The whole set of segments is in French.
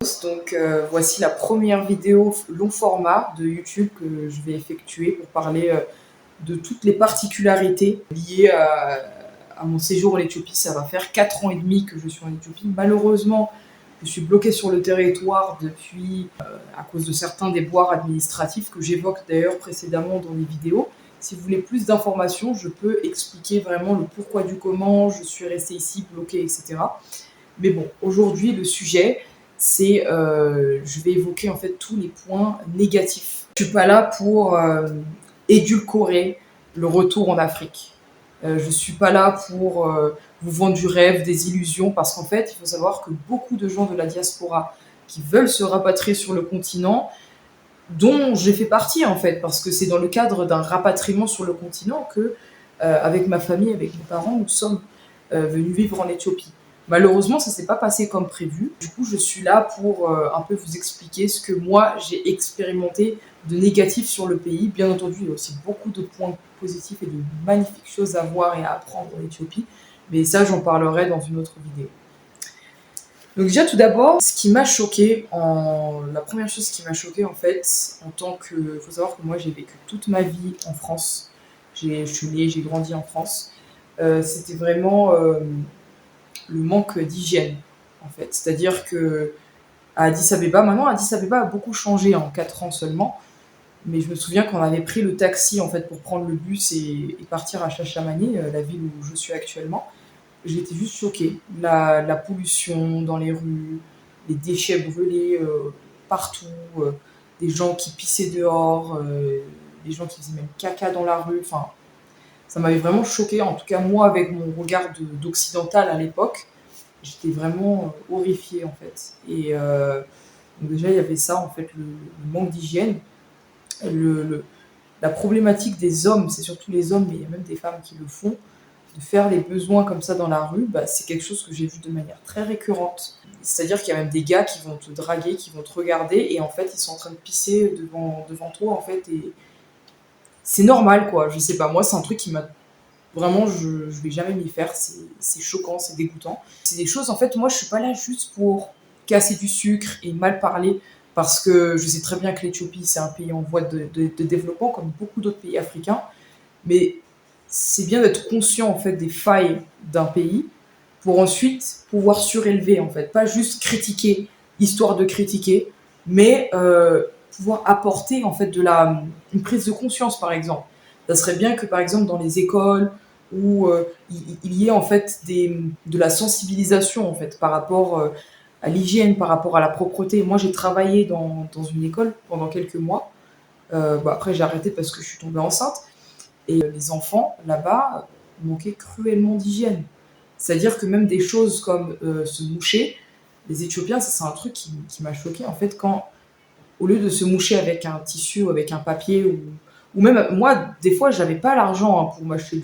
Donc voici la première vidéo long format de YouTube que je vais effectuer pour parler de toutes les particularités liées à mon séjour en Éthiopie. Ça va faire 4 ans et demi que je suis en Éthiopie. Malheureusement, je suis bloquée sur le territoire depuis à cause de certains déboires administratifs que j'évoque d'ailleurs précédemment dans les vidéos. Si vous voulez plus d'informations, je peux expliquer vraiment le pourquoi du comment je suis restée ici bloquée, etc. Mais bon, aujourd'hui, le sujet, c'est, je vais évoquer en fait tous les points négatifs. Je suis pas là pour édulcorer le retour en Afrique. Je suis pas là pour vous vendre du rêve, des illusions, parce qu'en fait, il faut savoir que beaucoup de gens de la diaspora qui veulent se rapatrier sur le continent, dont j'ai fait partie en fait, parce que c'est dans le cadre d'un rapatriement sur le continent que, avec ma famille, avec mes parents, nous sommes venus vivre en Éthiopie. Malheureusement, ça s'est pas passé comme prévu. Du coup, je suis là pour un peu vous expliquer ce que moi j'ai expérimenté de négatif sur le pays. Bien entendu, il y a aussi beaucoup de points positifs et de magnifiques choses à voir et à apprendre en Éthiopie. Mais ça, j'en parlerai dans une autre vidéo. Donc déjà, tout d'abord, ce qui m'a choqué, la première chose qui m'a choqué en fait, en tant que, il faut savoir que moi j'ai vécu toute ma vie en France. Je suis née, j'ai grandi en France. C'était vraiment le manque d'hygiène en fait. C'est-à-dire que à Addis Abeba, maintenant Addis Abeba a beaucoup changé en 4 ans seulement, mais je me souviens qu'on avait pris le taxi en fait pour prendre le bus et partir à Chachamani, la ville où je suis actuellement. J'étais juste choquée. La pollution dans les rues, les déchets brûlés partout, des gens qui pissaient dehors, des gens qui faisaient même caca dans la rue. Enfin, ça m'avait vraiment choquée. En tout cas, moi, avec mon regard d'occidental à l'époque, j'étais vraiment horrifiée en fait. Et donc déjà, il y avait ça en fait, le manque d'hygiène. Le, le- la problématique des hommes, c'est surtout les hommes, mais il y a même des femmes qui le font, de faire les besoins comme ça dans la rue, bah, c'est quelque chose que j'ai vu de manière très récurrente. C'est-à-dire qu'il y a même des gars qui vont te draguer, qui vont te regarder, et en fait, ils sont en train de pisser devant toi, en fait, et c'est normal, quoi. Je sais pas, moi, c'est un truc qui m'a... Vraiment, je vais jamais m'y faire, c'est choquant, c'est dégoûtant. C'est des choses, en fait, moi, je suis pas là juste pour casser du sucre et mal parler, parce que je sais très bien que l'Éthiopie, c'est un pays en voie de développement, comme beaucoup d'autres pays africains, mais c'est bien d'être conscient en fait des failles d'un pays pour ensuite pouvoir surélever en fait, pas juste critiquer histoire de critiquer, mais pouvoir apporter en fait une prise de conscience par exemple. Ça serait bien que par exemple dans les écoles où il y ait en fait de la sensibilisation en fait par rapport à l'hygiène, par rapport à la propreté. Moi j'ai travaillé dans une école pendant quelques mois. Après j'ai arrêté parce que je suis tombée enceinte. Et les enfants, là-bas, manquaient cruellement d'hygiène. C'est-à-dire que même des choses comme se moucher, les Éthiopiens, ça c'est un truc qui m'a choqué en fait quand, au lieu de se moucher avec un tissu ou avec un papier, ou même moi, des fois, j'avais pas l'argent pour m'acheter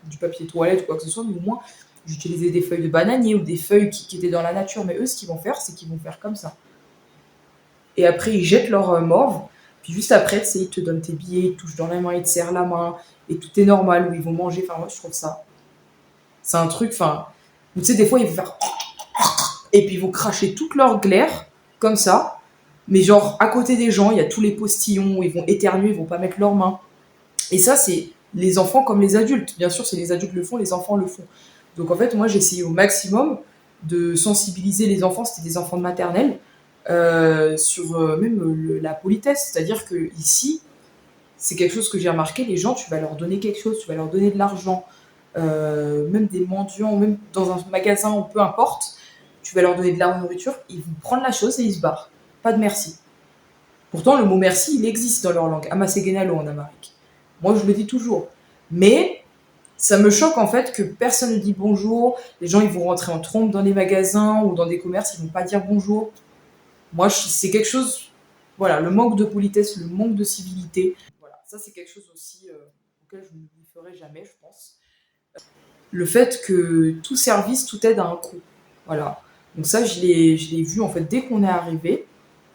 du papier toilette ou quoi que ce soit, mais au moins, j'utilisais des feuilles de bananier ou des feuilles qui étaient dans la nature. Mais eux, ce qu'ils vont faire, c'est qu'ils vont faire comme ça. Et après, ils jettent leur morve. Puis juste après, ils te donnent tes billets, ils te touchent dans la main, ils te serrent la main. Et tout est normal, où ils vont manger. Enfin, moi, je trouve ça. C'est un truc, enfin. Tu sais, des fois, ils vont faire. Et puis, ils vont cracher toute leur glaire, comme ça. Mais genre, à côté des gens, il y a tous les postillons, ils vont éternuer, ils vont pas mettre leurs mains. Et ça, c'est les enfants comme les adultes. Bien sûr, si les adultes le font, les enfants le font. Donc, en fait, moi, j'ai essayé au maximum de sensibiliser les enfants, c'était des enfants de maternelle, sur même la politesse. C'est-à-dire que ici, c'est quelque chose que j'ai remarqué, les gens, tu vas leur donner quelque chose, tu vas leur donner de l'argent, même des mendiants, même dans un magasin ou peu importe, tu vas leur donner de la nourriture, ils vont prendre la chose et ils se barrent. Pas de merci. Pourtant, le mot merci, il existe dans leur langue, Amasegenalo en amérique. Moi, je le dis toujours. Mais ça me choque en fait que personne ne dit bonjour. Les gens, ils vont rentrer en trompe dans les magasins ou dans des commerces, ils vont pas dire bonjour. Moi, c'est quelque chose, voilà, le manque de politesse, le manque de civilité. Voilà, ça c'est quelque chose aussi auquel je ne m'y ferai jamais, je pense. Le fait que tout service, tout aide à un coût. Voilà. Donc ça, je l'ai vu en fait dès qu'on est arrivé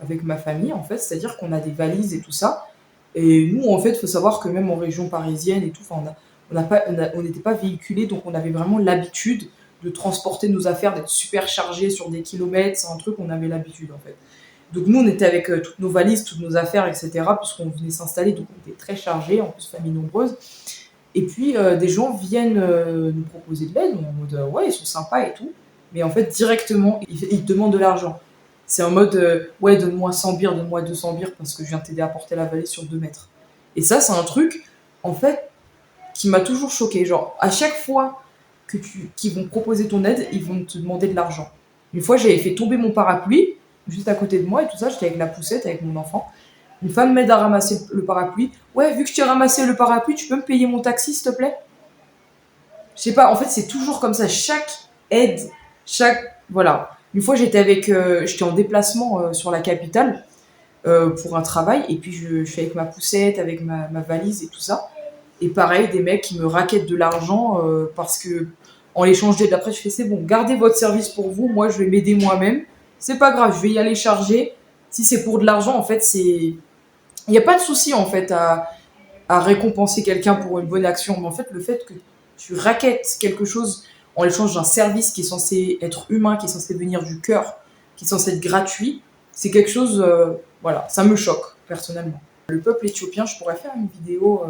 avec ma famille, en fait, c'est-à-dire qu'on a des valises et tout ça. Et nous, en fait, il faut savoir que même en région parisienne et tout, on n'était pas véhiculés, donc on avait vraiment l'habitude de transporter nos affaires, d'être super chargés sur des kilomètres. C'est un truc qu'on avait l'habitude en fait. Donc nous, on était avec toutes nos valises, toutes nos affaires, etc. puisqu'on venait s'installer, donc on était très chargés, en plus famille nombreuse. Et puis des gens viennent nous proposer de l'aide, en mode ouais, ils sont sympas et tout, mais en fait directement, ils te demandent de l'argent. C'est en mode ouais, donne-moi 100 bières, donne-moi 200 bières parce que je viens t'aider à porter la valise sur 2 mètres. Et ça, c'est un truc, en fait, qui m'a toujours choqué. Genre, à chaque fois qu'ils vont proposer ton aide, ils vont te demander de l'argent. Une fois, j'avais fait tomber mon parapluie, juste à côté de moi et tout ça, j'étais avec la poussette, avec mon enfant. Une femme m'aide à ramasser le parapluie. Ouais, vu que je t'ai ramassé le parapluie, tu peux me payer mon taxi, s'il te plaît? Je sais pas, en fait, c'est toujours comme ça. Chaque aide, voilà. Une fois, j'étais en déplacement sur la capitale pour un travail, et puis je suis avec ma poussette, avec ma valise et tout ça. Et pareil, des mecs qui me raquettent de l'argent parce que en l'échange d'aide, après, je fais c'est bon, gardez votre service pour vous, moi je vais m'aider moi-même. C'est pas grave, je vais y aller charger. Si c'est pour de l'argent, en fait, il n'y a pas de souci en fait à récompenser quelqu'un pour une bonne action. Mais en fait, le fait que tu raquettes quelque chose en échange d'un service qui est censé être humain, qui est censé venir du cœur, qui est censé être gratuit, c'est quelque chose, voilà, ça me choque personnellement. Le peuple éthiopien, je pourrais faire une vidéo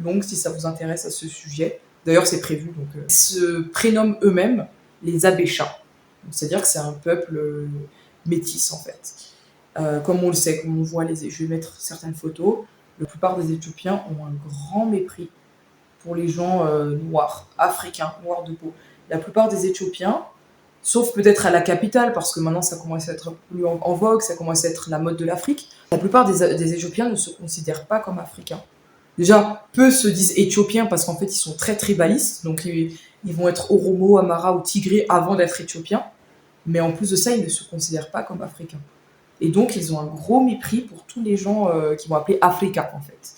longue si ça vous intéresse à ce sujet. D'ailleurs, c'est prévu. Donc, ils se prénomment eux-mêmes les Abéchas. C'est-à-dire que c'est un peuple métis en fait. Comme on le sait, comme on voit, je vais mettre certaines photos. La plupart des Éthiopiens ont un grand mépris pour les gens noirs, africains, noirs de peau. La plupart des Éthiopiens, sauf peut-être à la capitale, parce que maintenant ça commence à être plus en vogue, ça commence à être la mode de l'Afrique, la plupart des Éthiopiens ne se considèrent pas comme africains. Déjà, peu se disent éthiopiens parce qu'en fait ils sont très tribalistes, donc ils vont être Oromo, Amara ou Tigré avant d'être éthiopiens, mais en plus de ça, ils ne se considèrent pas comme africains. Et donc, ils ont un gros mépris pour tous les gens qui vont appeler Africa, en fait.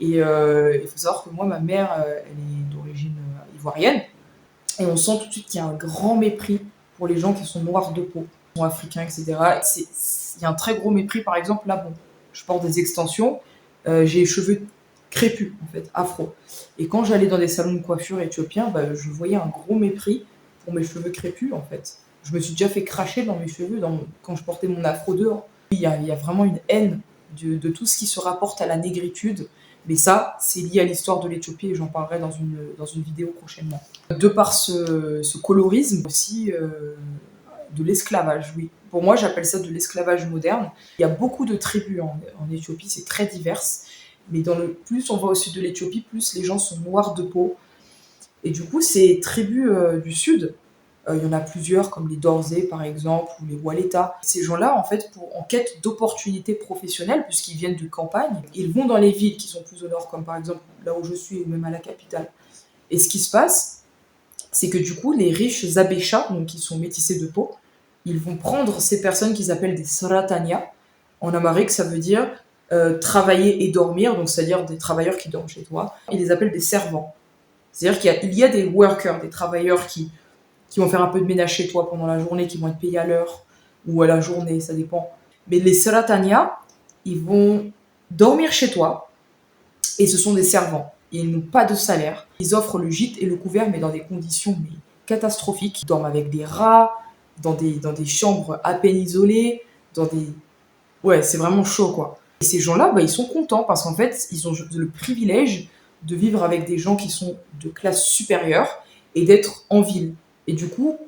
Et il faut savoir que moi, ma mère, elle est d'origine ivoirienne. Et on sent tout de suite qu'il y a un grand mépris pour les gens qui sont noirs de peau, qui sont africains, etc. Il y a un très gros mépris, par exemple, là, bon, je porte des extensions, j'ai les cheveux crépus, en fait, afro. Et quand j'allais dans des salons de coiffure éthiopiens, je voyais un gros mépris pour mes cheveux crépus, en fait. Je me suis déjà fait cracher dans mes cheveux quand je portais mon afro dehors. Il y a vraiment une haine de tout ce qui se rapporte à la négritude. Mais ça, c'est lié à l'histoire de l'Éthiopie et j'en parlerai dans une vidéo prochainement. De par ce colorisme aussi, de l'esclavage, oui. Pour moi, j'appelle ça de l'esclavage moderne. Il y a beaucoup de tribus en Éthiopie, c'est très divers. Mais plus on va au sud de l'Éthiopie, plus les gens sont noirs de peau. Et du coup, ces tribus du sud, il y en a plusieurs, comme les Dorzé par exemple, ou les Waleta. Ces gens-là, en fait, en quête d'opportunités professionnelles, puisqu'ils viennent de campagne, ils vont dans les villes qui sont plus au nord, comme par exemple là où je suis, ou même à la capitale. Et ce qui se passe, c'est que du coup, les riches Abéchas, donc qui sont métissés de peau, ils vont prendre ces personnes qu'ils appellent des Saratania. En amharique, ça veut dire travailler et dormir, donc c'est-à-dire des travailleurs qui dorment chez toi. Ils les appellent des servants. C'est-à-dire qu'il y a des workers, des travailleurs qui vont faire un peu de ménage chez toi pendant la journée, qui vont être payés à l'heure ou à la journée, ça dépend. Mais les Saratania, ils vont dormir chez toi et ce sont des servants. Ils n'ont pas de salaire. Ils offrent le gîte et le couvert, mais dans des conditions catastrophiques. Ils dorment avec des rats, dans des chambres à peine isolées, Ouais, c'est vraiment chaud, quoi. Et ces gens-là, ils sont contents parce qu'en fait, ils ont le privilège de vivre avec des gens qui sont de classe supérieure et d'être en ville. Et du coup,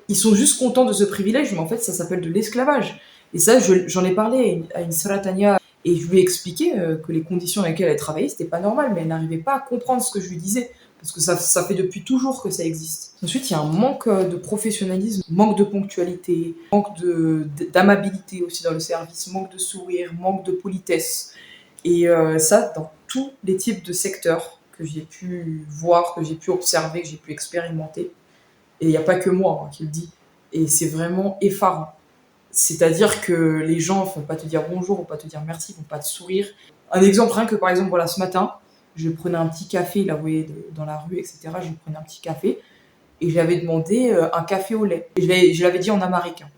ils sont juste contents de ce privilège, mais en fait, ça s'appelle de l'esclavage. Et ça, j'en ai parlé à une Saratania et je lui ai expliqué que les conditions dans lesquelles elle travaillait, c'était pas normal, mais elle n'arrivait pas à comprendre ce que je lui disais. Parce que ça fait depuis toujours que ça existe. Ensuite, il y a un manque de professionnalisme, manque de ponctualité, manque d'amabilité aussi dans le service, manque de sourire, manque de politesse. Et ça, dans tous les types de secteurs que j'ai pu voir, que j'ai pu observer, que j'ai pu expérimenter. Et il n'y a pas que moi qui le dis. Et c'est vraiment effarant. C'est-à-dire que les gens ne vont pas te dire bonjour, ne vont pas te dire merci, ne vont pas te sourire. Un exemple, rien que par exemple, voilà, ce matin, je prenais un petit café, là, vous voyez, dans la rue, etc. Je prenais un petit café et j'avais demandé un café au lait. Et je l'avais dit en américain,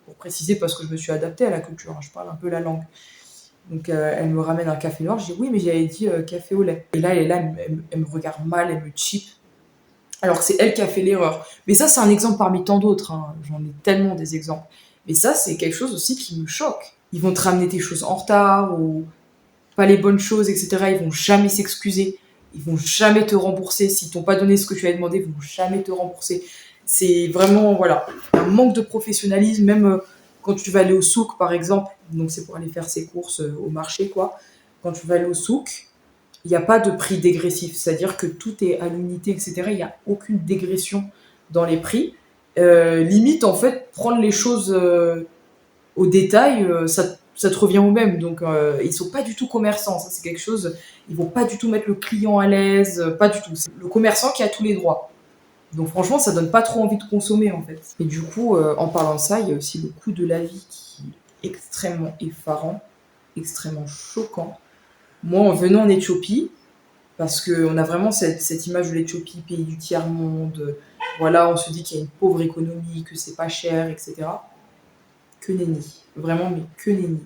pour préciser, parce que je me suis adaptée à la culture, je parle un peu la langue. Donc elle me ramène un café noir, je dis oui, mais j'avais dit café au lait. Et là, elle me regarde mal, elle me cheap. alors que c'est elle qui a fait l'erreur. Mais ça, c'est un exemple parmi tant d'autres, hein. J'en ai tellement des exemples. Mais ça, c'est quelque chose aussi qui me choque. Ils vont te ramener tes choses en retard ou pas les bonnes choses, etc. Ils vont jamais s'excuser. Ils vont jamais te rembourser. S'ils t'ont pas donné ce que tu as demandé, ils vont jamais te rembourser. C'est vraiment, voilà, un manque de professionnalisme, même quand tu vas aller au souk, par exemple. Donc, c'est pour aller faire ses courses au marché, quoi. Quand tu vas aller au souk, il n'y a pas de prix dégressif. C'est-à-dire que tout est à l'unité, etc. Il n'y a aucune dégression dans les prix. Limite, en fait, prendre les choses au détail, ça te revient au même. Donc, ils sont pas du tout commerçants. Ça, c'est quelque chose. Ils vont pas du tout mettre le client à l'aise, pas du tout. C'est le commerçant qui a tous les droits. Donc, franchement, ça donne pas trop envie de consommer, en fait. Et du coup, en parlant de ça, il y a aussi le coût de la vie qui est extrêmement effarant, extrêmement choquant. Moi, en venant en Éthiopie, parce qu'on a vraiment cette image de l'Éthiopie, pays du tiers-monde, voilà, on se dit qu'il y a une pauvre économie, que c'est pas cher, etc. Que nenni. Vraiment, mais que nenni.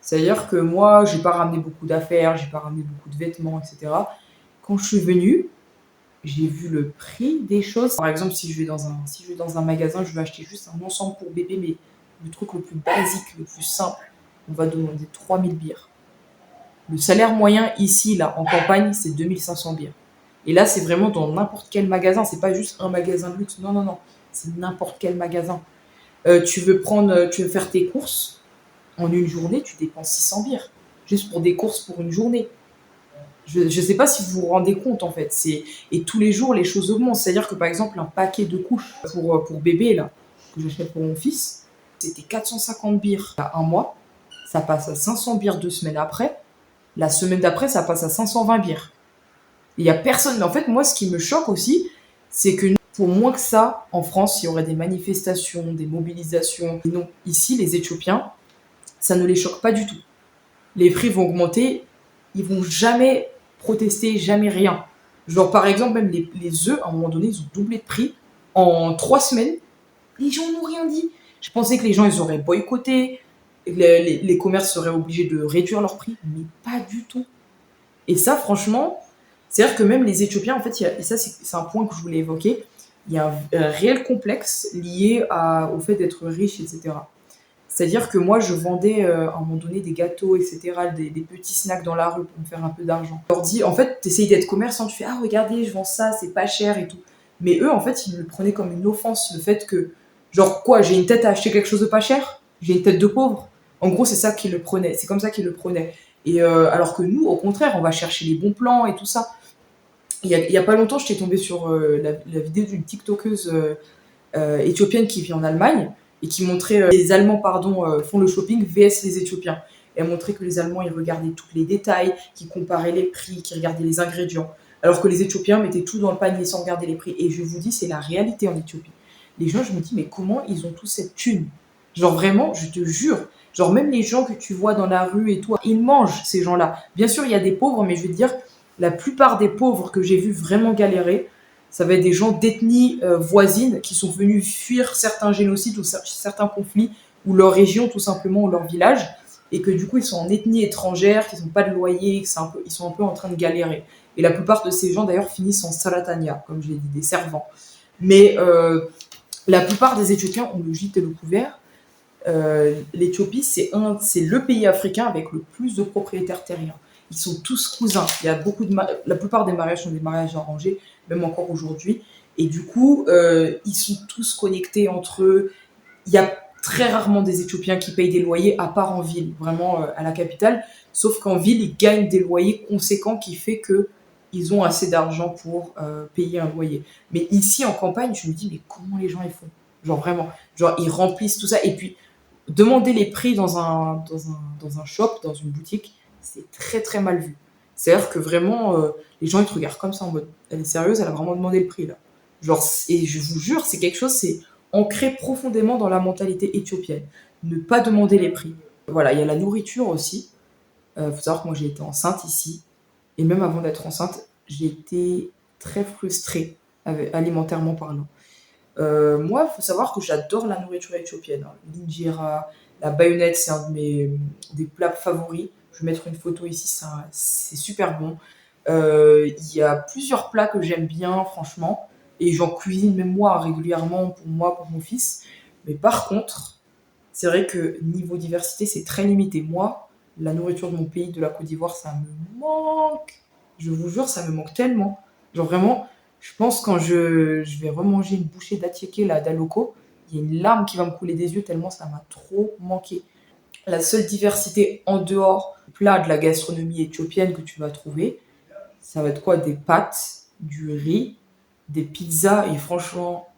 C'est-à-dire que moi, j'ai pas ramené beaucoup d'affaires, j'ai pas ramené beaucoup de vêtements, etc. Quand je suis venue, j'ai vu le prix des choses. Par exemple, si je vais dans un magasin, je vais acheter juste un ensemble pour bébé, mais le truc le plus basique, le plus simple, on va demander 3 000 birrs. Le salaire moyen ici, là, en campagne, c'est 2 500 birrs. Et là, c'est vraiment dans n'importe quel magasin. C'est pas juste un magasin de luxe. Non, non, non. C'est n'importe quel magasin. Tu veux faire tes courses. En une journée, tu dépenses 600 birres. Juste pour des courses pour une journée. Je ne sais pas si vous vous rendez compte, en fait. Et tous les jours, les choses augmentent. C'est-à-dire que, par exemple, un paquet de couches pour bébé, là, que j'achète pour mon fils, c'était 450 birres il y a un mois. Ça passe à 500 birres 2 semaines après. La semaine d'après, ça passe à 520 birres. Il n'y a personne. Mais en fait, moi, ce qui me choque aussi, c'est que pour moins que ça, en France, il y aurait des manifestations, des mobilisations. Et non, ici, les Éthiopiens, ça ne les choque pas du tout. Les prix vont augmenter, ils vont jamais protester, jamais rien. Genre, par exemple, même les œufs, à un moment donné, ils ont doublé de prix. En 3 semaines, les gens n'ont rien dit. Je pensais que les gens, ils auraient boycotté, les commerces seraient obligés de réduire leur prix, mais pas du tout. Et ça, franchement, c'est-à-dire que même les Éthiopiens, en fait, et ça, c'est un point que je voulais évoquer, il y a un réel complexe lié au fait d'être riche, etc. C'est-à-dire que moi, je vendais à un moment donné des gâteaux, etc., des petits snacks dans la rue pour me faire un peu d'argent. Je leur dis, en fait, t'essayes d'être commerçant, tu fais, ah, regardez, je vends ça, c'est pas cher et tout. Mais eux, en fait, ils me le prenaient comme une offense, le fait que, genre, quoi, j'ai une tête à acheter quelque chose de pas cher? J'ai une tête de pauvre? En gros, c'est ça qu'ils le prenaient, c'est comme ça qu'ils le prenaient. Et alors que nous, au contraire, on va chercher les bons plans et tout ça. Il y a pas longtemps, j'étais tombée sur la vidéo d'une TikTokeuse éthiopienne qui vit en Allemagne et qui montrait les Allemands font le shopping vs les Éthiopiens. Et elle montrait que les Allemands ils regardaient tous les détails, qu'ils comparaient les prix, qu'ils regardaient les ingrédients, alors que les Éthiopiens mettaient tout dans le panier sans regarder les prix. Et je vous dis, c'est la réalité en Éthiopie. Les gens, je me dis, mais comment ils ont tous cette thune? Genre vraiment, je te jure, genre même les gens que tu vois dans la rue et tout, ils mangent ces gens-là. Bien sûr, il y a des pauvres, mais je veux te dire, la plupart des pauvres que j'ai vus vraiment galérer, ça va être des gens d'ethnie voisine qui sont venus fuir certains génocides ou certains conflits, ou leur région tout simplement, ou leur village, et que du coup ils sont en ethnie étrangère, qu'ils n'ont pas de loyer, ils sont un peu en train de galérer. Et la plupart de ces gens d'ailleurs finissent en salatania, comme je l'ai dit, des servants. Mais la plupart des Éthiopiens ont le gîte et le couvert. L'Éthiopie, c'est le pays africain avec le plus de propriétaires terriens. Ils sont tous cousins. Il y a la plupart des mariages sont des mariages arrangés, même encore aujourd'hui. Et du coup, ils sont tous connectés entre eux. Il y a très rarement des Éthiopiens qui payent des loyers, à part en ville, vraiment à la capitale. Sauf qu'en ville, ils gagnent des loyers conséquents qui fait que ils ont assez d'argent pour payer un loyer. Mais ici, en campagne, je me dis, mais comment les gens ils font? Genre vraiment, genre ils remplissent tout ça. Et puis, demander les prix dans un shop, dans une boutique, c'est très très mal vu. C'est-à-dire que vraiment, les gens ils te regardent comme ça en mode, elle est sérieuse, elle a vraiment demandé le prix là. Genre, et je vous jure, c'est quelque chose, c'est ancré profondément dans la mentalité éthiopienne. Ne pas demander les prix. Voilà, il y a la nourriture aussi. Faut savoir que moi j'ai été enceinte ici. Et même avant d'être enceinte, j'ai été très frustrée, alimentairement parlant. Moi, il faut savoir que j'adore la nourriture éthiopienne, hein. L'injera, la baïonnette, c'est un de mes des plats favoris. Je vais mettre une photo ici, c'est super bon. Il y a plusieurs plats que j'aime bien, franchement. Et j'en cuisine même moi régulièrement pour moi, pour mon fils. Mais par contre, c'est vrai que niveau diversité, c'est très limité. Moi, la nourriture de mon pays, de la Côte d'Ivoire, ça me manque. Je vous jure, ça me manque tellement. Genre vraiment, je pense quand je vais remanger une bouchée d'attiéké, là, d'aloko, il y a une larme qui va me couler des yeux tellement ça m'a trop manqué. La seule diversité en dehors du plat de la gastronomie éthiopienne que tu vas trouver, ça va être quoi? Des pâtes, du riz, des pizzas. Et franchement,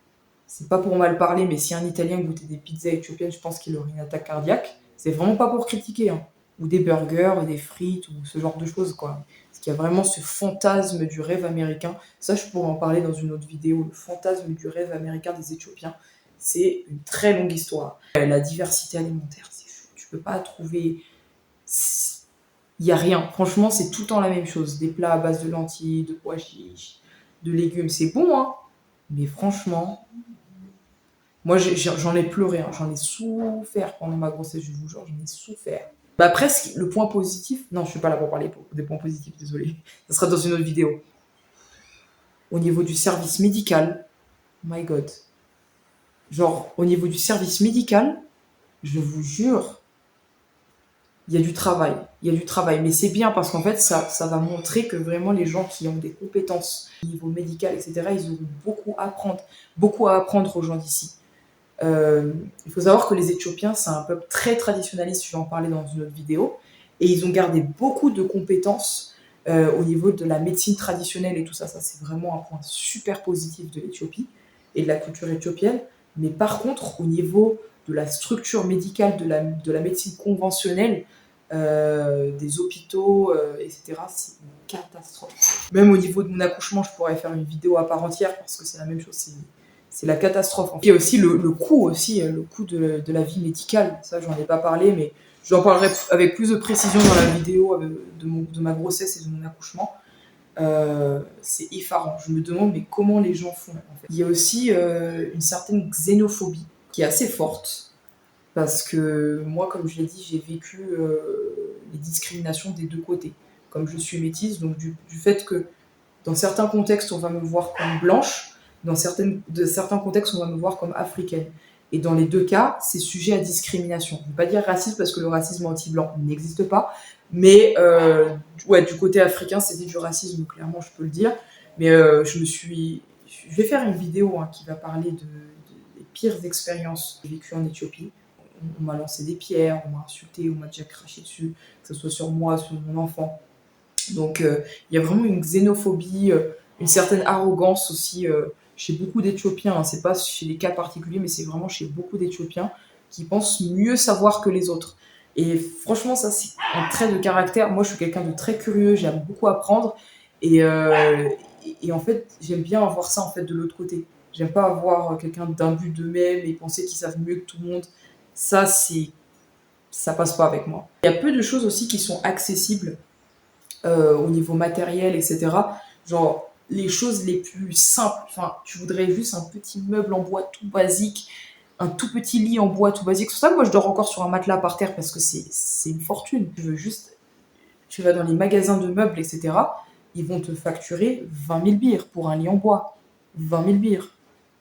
c'est pas pour mal parler, mais si un Italien goûtait des pizzas éthiopiennes, je pense qu'il aurait une attaque cardiaque. C'est vraiment pas pour critiquer, hein. Ou des burgers, des frites, ou ce genre de choses, quoi. Parce qu'il y a vraiment ce fantasme du rêve américain. Ça, je pourrais en parler dans une autre vidéo. Le fantasme du rêve américain des Éthiopiens. C'est une très longue histoire. La diversité alimentaire, c'est fou. Tu peux pas trouver. Il y a rien. Franchement, c'est tout le temps la même chose. Des plats à base de lentilles, de pois chiches, de légumes. C'est bon, hein. Mais franchement, moi, j'en ai pleuré, hein. J'en ai souffert pendant ma grossesse, je vous jure, j'en ai souffert. Bah après, le point positif, non, je suis pas là pour parler des points positifs, désolé. Ça sera dans une autre vidéo. Au niveau du service médical, my God. Genre, au niveau du service médical, je vous jure, il y a du travail. Il y a du travail, mais c'est bien parce qu'en fait, ça va montrer que vraiment les gens qui ont des compétences au niveau médical, etc., ils ont beaucoup à apprendre aux gens d'ici. Il faut savoir que les Éthiopiens, c'est un peuple très traditionnaliste, je vais en parler dans une autre vidéo, et ils ont gardé beaucoup de compétences au niveau de la médecine traditionnelle et tout ça. Ça, c'est vraiment un point super positif de l'Éthiopie et de la culture éthiopienne. Mais par contre, au niveau de la structure médicale, de la médecine conventionnelle, des hôpitaux, etc., c'est une catastrophe. Même au niveau de mon accouchement, je pourrais faire une vidéo à part entière parce que c'est la même chose, c'est la catastrophe. Il y a aussi le coût de la vie médicale. Ça, j'en ai pas parlé, mais j'en parlerai avec plus de précision dans la vidéo de ma grossesse et de mon accouchement. C'est effarant. Je me demande mais comment les gens font en fait. Il y a aussi une certaine xénophobie qui est assez forte parce que moi, comme je l'ai dit, j'ai vécu les discriminations des deux côtés. Comme je suis métisse, donc du fait que dans certains contextes, on va me voir comme blanche, dans certains contextes, on va me voir comme africaine. Et dans les deux cas, c'est sujet à discrimination. Je ne veux pas dire raciste parce que le racisme anti-blanc n'existe pas, mais ouais, du côté africain, c'était du racisme, clairement, je peux le dire. Mais je vais faire une vidéo qui va parler des pires expériences vécues en Éthiopie. On m'a lancé des pierres, on m'a insulté, on m'a déjà craché dessus, que ce soit sur moi, sur mon enfant. Donc il y a vraiment une xénophobie, une certaine arrogance aussi chez beaucoup d'Éthiopiens, hein. C'est pas chez les cas particuliers, mais c'est vraiment chez beaucoup d'Éthiopiens qui pensent mieux savoir que les autres. Et franchement, ça c'est un trait de caractère. Moi, je suis quelqu'un de très curieux, j'aime beaucoup apprendre, et, euh, et en fait, j'aime bien avoir ça en fait de l'autre côté. J'aime pas avoir quelqu'un d'imbu d'eux-mêmes et penser qu'ils savent mieux que tout le monde. Ça, ça passe pas avec moi. Il y a peu de choses aussi qui sont accessibles au niveau matériel, etc. Genre, les choses les plus simples. Enfin, tu voudrais juste un petit meuble en bois tout basique, un tout petit lit en bois tout basique. C'est pour ça que moi, je dors encore sur un matelas par terre parce que c'est une fortune. Tu vas dans les magasins de meubles, etc. Ils vont te facturer 20 000 bires pour un lit en bois. 20 000 bires.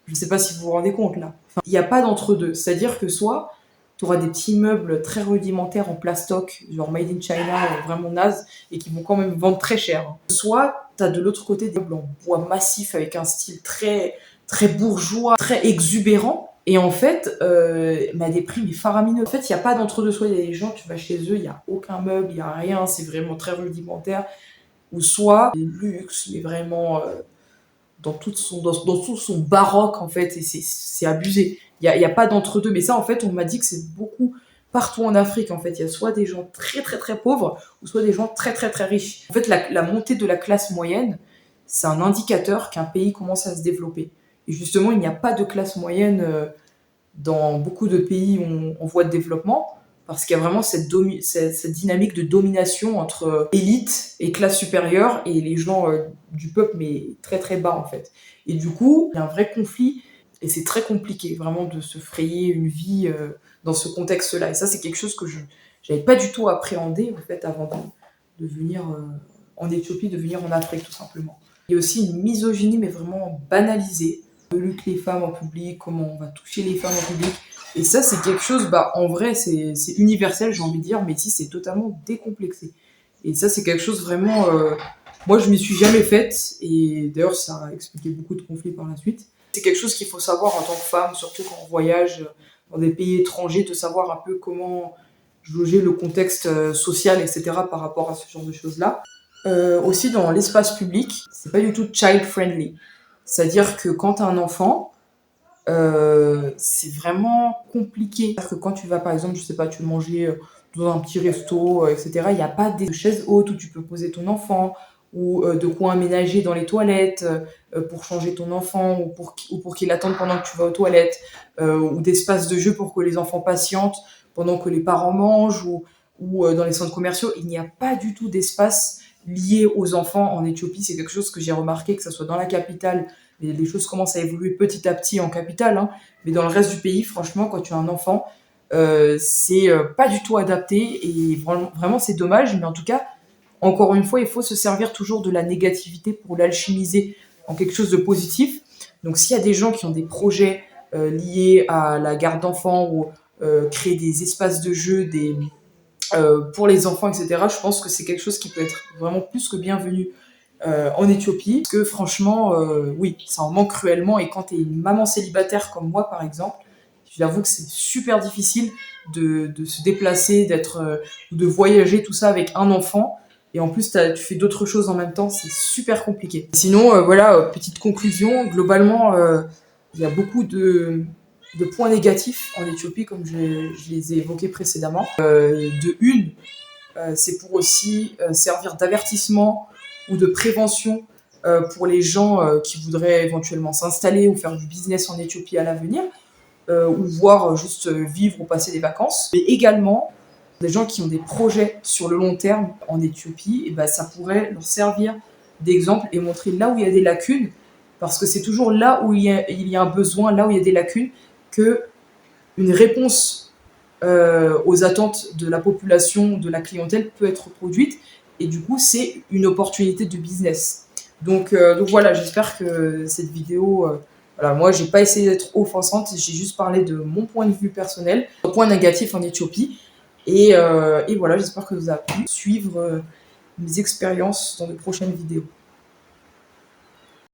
Je ne sais pas si vous vous rendez compte là. Enfin, il n'y a pas d'entre-deux. C'est-à-dire que soit tu auras des petits meubles très rudimentaires en plastoc, genre made in China, vraiment naze, et qui vont quand même vendre très cher. Soit tu as de l'autre côté des meubles en bois massif avec un style très, très bourgeois, très exubérant, et en fait, des prix mais faramineux. En fait, il n'y a pas d'entre-deux. Soit il y a des gens, tu vas chez eux, il n'y a aucun meuble, il n'y a rien, c'est vraiment très rudimentaire, ou soit des luxe, mais vraiment dans tout son baroque en fait, et c'est abusé. Il y a pas d'entre-deux, mais ça en fait on m'a dit que c'est beaucoup partout en Afrique en fait. Il y a soit des gens très très très pauvres ou soit des gens très très très riches. En fait la montée de la classe moyenne, c'est un indicateur qu'un pays commence à se développer. Et justement il n'y a pas de classe moyenne dans beaucoup de pays en voie de développement, parce qu'il y a vraiment cette dynamique de domination entre élite et classe supérieure et les gens du peuple, mais très très bas en fait. Et du coup, il y a un vrai conflit et c'est très compliqué vraiment de se frayer une vie dans ce contexte-là. Et ça, c'est quelque chose que je n'avais pas du tout appréhendé en fait avant de venir en Éthiopie, de venir en Afrique tout simplement. Il y a aussi une misogynie, mais vraiment banalisée. On lutte les femmes en public, comment on va toucher les femmes en public. Et ça, c'est quelque chose, en vrai, c'est universel, j'ai envie de dire, mais ici, c'est totalement décomplexé. Et ça, c'est quelque chose vraiment... moi, je m'y suis jamais faite, et d'ailleurs, ça a expliqué beaucoup de conflits par la suite. C'est quelque chose qu'il faut savoir en tant que femme, surtout quand on voyage dans des pays étrangers, de savoir un peu comment jauger le contexte social, etc. par rapport à ce genre de choses-là. Aussi, dans l'espace public, c'est pas du tout child-friendly. C'est-à-dire que quand t'as un enfant, c'est vraiment compliqué. C'est-à-dire que quand tu vas, par exemple, je sais pas, tu veux manger dans un petit resto, etc., il n'y a pas de chaises hautes où tu peux poser ton enfant, ou de coins aménagés dans les toilettes pour changer ton enfant, ou pour qu'il attende pendant que tu vas aux toilettes, ou d'espace de jeu pour que les enfants patientent pendant que les parents mangent, ou dans les centres commerciaux. Il n'y a pas du tout d'espace lié aux enfants en Éthiopie. C'est quelque chose que j'ai remarqué, que ce soit dans la capitale, mais les choses commencent à évoluer petit à petit en capitale, hein. Mais dans le reste du pays, franchement, quand tu as un enfant, c'est pas du tout adapté, et vraiment c'est dommage. Mais en tout cas, encore une fois, il faut se servir toujours de la négativité pour l'alchimiser en quelque chose de positif. Donc s'il y a des gens qui ont des projets liés à la garde d'enfants, ou créer des espaces de jeu, pour les enfants, etc., je pense que c'est quelque chose qui peut être vraiment plus que bienvenu en Éthiopie. Parce que franchement, oui, ça en manque cruellement. Et quand tu es une maman célibataire comme moi, par exemple, j'avoue que c'est super difficile de se déplacer, de voyager, tout ça avec un enfant. Et en plus, tu fais d'autres choses en même temps, c'est super compliqué. Sinon, voilà, petite conclusion, globalement, il y a beaucoup de points négatifs en Éthiopie, comme je les ai évoqués précédemment. C'est pour aussi servir d'avertissement ou de prévention pour les gens qui voudraient éventuellement s'installer ou faire du business en Éthiopie à l'avenir, ou voire juste vivre ou passer des vacances. Mais également, des gens qui ont des projets sur le long terme en Éthiopie, et ben, ça pourrait leur servir d'exemple et montrer là où il y a des lacunes, parce que c'est toujours là où il y a un besoin, là où il y a des lacunes, que une réponse aux attentes de la population, de la clientèle peut être produite, et du coup c'est une opportunité de business. Donc voilà, j'espère que cette vidéo, voilà, moi j'ai pas essayé d'être offensante, j'ai juste parlé de mon point de vue personnel, un point négatif en Éthiopie, et voilà, j'espère que vous avez pu suivre mes expériences dans de prochaines vidéos.